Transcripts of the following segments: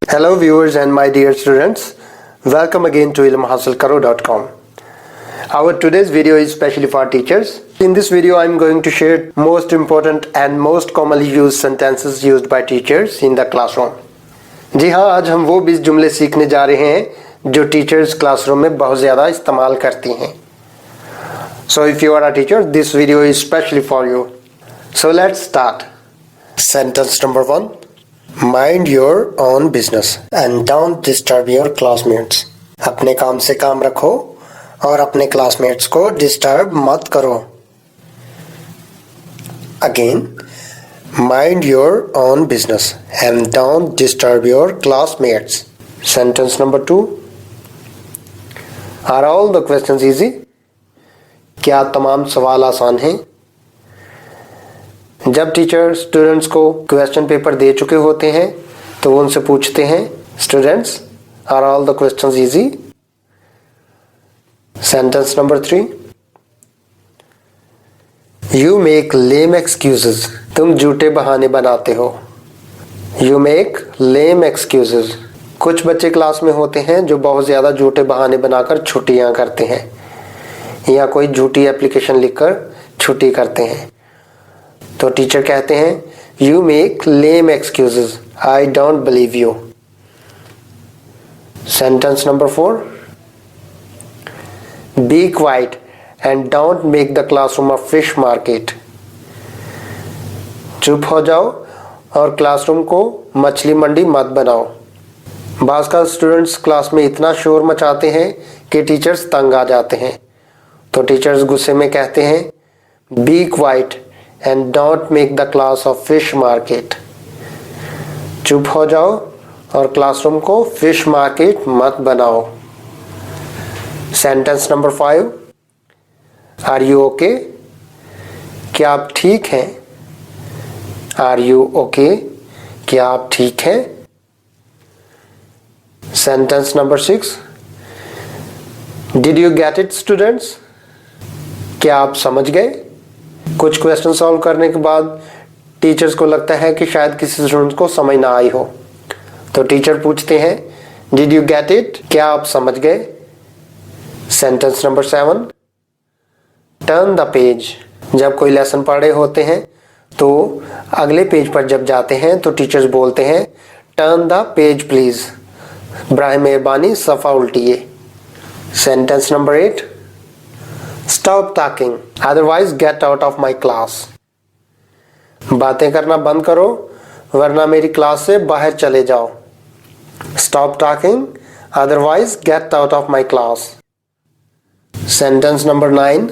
Hello viewers and my dear students, welcome again to ilmhasilkaro.com. Our today's video is specially for teachers. In this video I am going to share most important and most commonly used sentences used by teachers in the classroom. जी हाँ, आज हम वो 20 जुमले सीखने जा रहे हैं जो टीचर्स क्लासरूम में बहुत ज़्यादा इस्तेमाल करती हैं. So if you are a teacher, this video is specially for you. So let's start. Sentence number 1. Mind your own business and don't disturb your classmates. अपने काम से काम रखो और अपने क्लासमेट्स को डिस्टर्ब मत करो. Again, mind your own business and don't disturb your classmates. Sentence number 2. Are all the questions easy? क्या तमाम सवाल आसान हैं? जब टीचर स्टूडेंट्स को क्वेश्चन पेपर दे चुके होते हैं तो वो उनसे पूछते हैं, students, are all the questions easy? Sentence number 3. You make lame excuses. तुम झूठे बहाने बनाते हो. You make lame excuses. कुछ बच्चे क्लास में होते हैं जो बहुत ज़्यादा झूठे बहाने बनाकर छुट्टियां करते हैं या कोई झूठी एप्लीकेशन लिखकर छुट्टी करते हैं. तो टीचर कहते हैं, you make lame excuses, I don't believe you. Sentence number 4. Be quiet and don't make the classroom a fish market. चुप हो जाओ और क्लासरूम को मछली मंडी मत बनाओ. बाज़ का स्टूडेंट्स क्लास में इतना शोर मचाते हैं कि टीचर्स तंग आ जाते हैं. तो टीचर्स गुस्से में कहते हैं, be quiet and don't make the class of fish market. चुप हो जाओ और क्लासरूम को फिश मार्केट मत बनाओ. Sentence number 5. Are you okay? क्या आप ठीक हैं? Are you okay? क्या आप ठीक हैं? Sentence number 6. Did you get it students? क्या आप समझ गए? कुछ क्वेश्चन सॉल्व करने के बाद टीचर्स को लगता है कि शायद किसी स्टूडेंट को समझ ना आई हो. तो टीचर पूछते हैं, डिड यू गेट इट? क्या आप समझ गए? Sentence number 7. Turn the page. जब कोई लेसन पढ़े होते हैं तो अगले पेज पर जब जाते हैं तो टीचर्स बोलते हैं, टर्न द पेज प्लीज, बराए मेहरबानी सफ़ा उल्टिए. Sentence number 8. Stop talking otherwise get out of my class. बातें करना बंद करो वरना मेरी क्लास से बाहर चले जाओ. Stop talking otherwise get out of my class. Sentence number 9.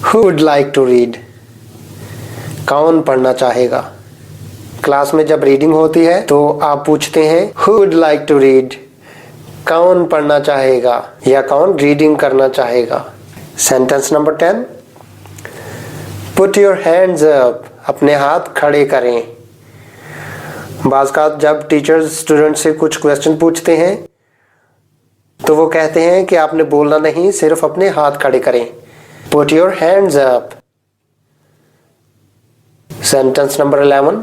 Who would like to read? कौन पढ़ना चाहेगा? क्लास में जब रीडिंग होती है तो आप पूछते हैं, who would like to read? कौन पढ़ना चाहेगा या कौन रीडिंग करना चाहेगा? Sentence number 10. Put your hands up. अपने हाथ खड़े करें. बाज़ का जब टीचर्स स्टूडेंट से कुछ क्वेश्चन पूछते हैं तो वो कहते हैं कि आपने बोलना नहीं, सिर्फ अपने हाथ खड़े करें. Put your hands up. Sentence number 11.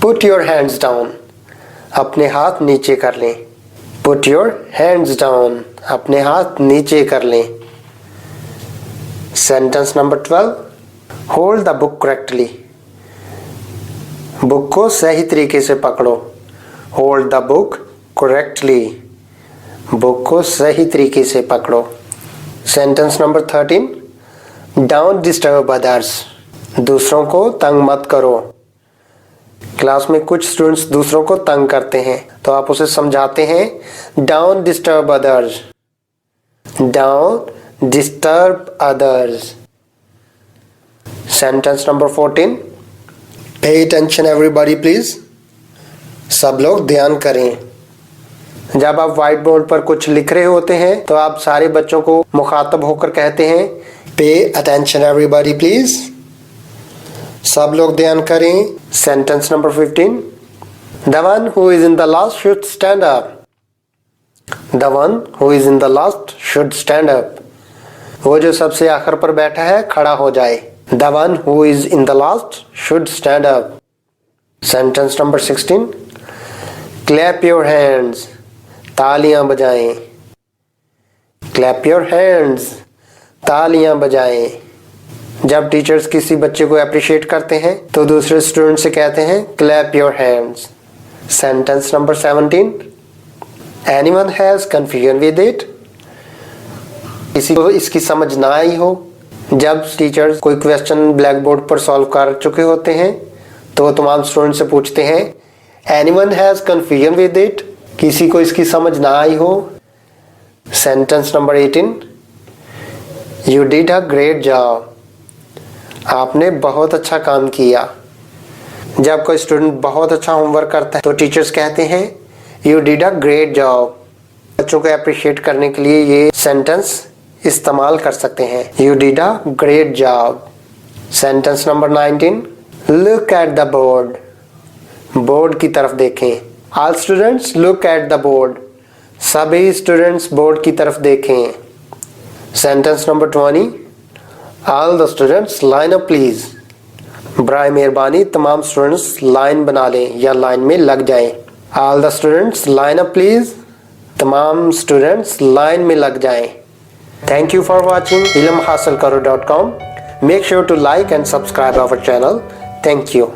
Put your hands down. अपने हाथ नीचे कर लें. Put your hands down. अपने हाथ नीचे कर लें. Sentence number 12. Hold the book correctly. Book को सही तरीके से पकड़ो. Hold the book correctly. Book को सही तरीके से पकड़ो. Sentence number 13. Don't disturb others. दूसरों को तंग मत करो. क्लास में कुछ स्टूडेंट्स दूसरों को तंग करते हैं तो आप उसे समझाते हैं, don't disturb others. Don't disturb others. Sentence number 14. Pay attention everybody please. सब लोग ध्यान करें. जब आप व्हाइट बोर्ड पर कुछ लिख रहे होते हैं तो आप सारे बच्चों को मुखातब होकर कहते हैं, पे अटेंशन एवरीबॉडी प्लीज. सब लोग ध्यान करें. Sentence number 15. The one who is in the last should stand up. The one who is in the last should stand up. वो जो सबसे आखिर पर बैठा है खड़ा हो जाए. The one who is in the last should stand up. Sentence number 16. Clap your hands, तालियां बजाएं। क्लैप योर हैंड्स, तालियां बजाएं। जब टीचर्स किसी बच्चे को अप्रिशिएट करते हैं तो दूसरे स्टूडेंट से कहते हैं clap your hands. Sentence number 17, anyone has confusion with it, किसी को इसकी समझ ना आई हो। जब टीचर्स कोई क्वेश्चन ब्लैक बोर्ड पर सॉल्व कर चुके होते हैं तो तमाम स्टूडेंट से पूछते हैं anyone has confusion with it, किसी को इसकी समझ ना आई हो। Sentence number 18, you did a great job, आपने बहुत अच्छा काम किया। जब कोई स्टूडेंट बहुत अच्छा होमवर्क करता है तो टीचर्स कहते हैं you did a great job. बच्चों को अप्रिशिएट करने के लिए ये सेंटेंस इस्तेमाल कर सकते हैं, you did a great job. Sentence number 19, look at the board, board की तरफ देखें। All students look at the board, सभी स्टूडेंट्स बोर्ड की तरफ देखें। Sentence number 20, all the students line up please, बराए मेहरबानी तमाम स्टूडेंट्स लाइन बना लें या लाइन में लग जाएं। All the students line up please, तमाम स्टूडेंट्स लाइन में लग जाएं। Thank you for watching ilmhasilkaro.com. Make sure to like and subscribe our channel. Thank you.